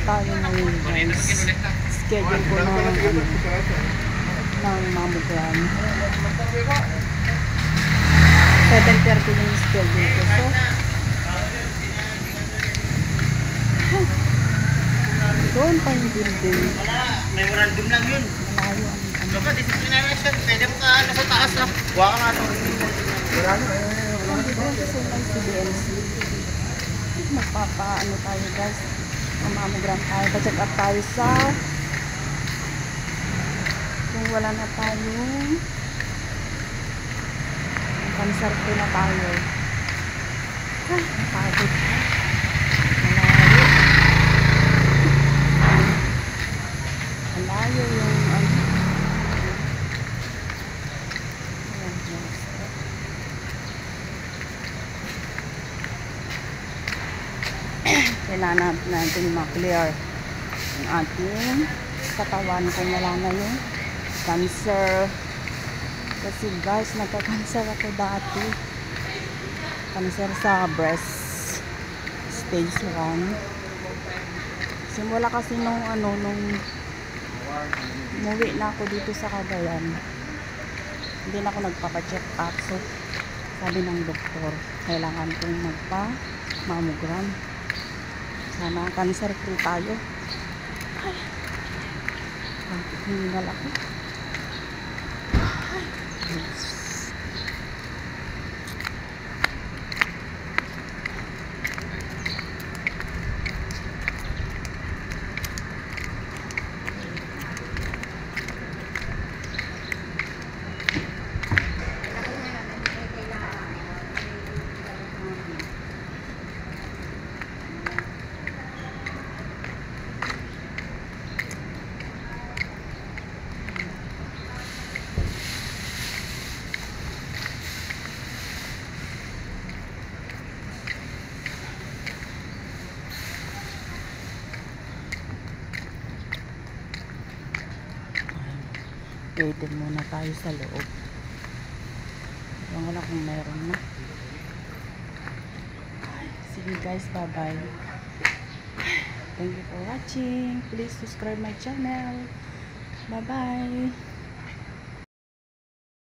tayo ngayon guys. Schedule ko ng mammogram. 7:30 yung schedule ko. So, doon pa yung building. Wala, may random lang yun. Malayo ang Dapat disciplination, pwede mo ka sa taas lang. Huwag ka nga ito. kasi may CBNC. Magpapaano tayo guys. Mammogram tayo. Pa-check up tayo sa kung wala na tayong cancer ko na tayo. Ay, napagod ka. Malayo yung ano. Ayan, yes. Kailangan natin ma-clear ang ating katawan kung wala na yung cancer. Kasi guys, nagka-cancer ako dati. Cancer sa breast. Stage 1. Simula kasi nung umuwi na ako dito sa Cagayan. Hindi na ako nagpapa-check up. So, sabi ng doktor, kailangan kong magpa-mammogram. Sana cancer free tayo. Ay, hingal ako. Ay, yes. Waitin muna tayo sa loob. Wala kung meron na. Sige guys, bye bye. Thank you for watching. Please subscribe my channel. Bye bye.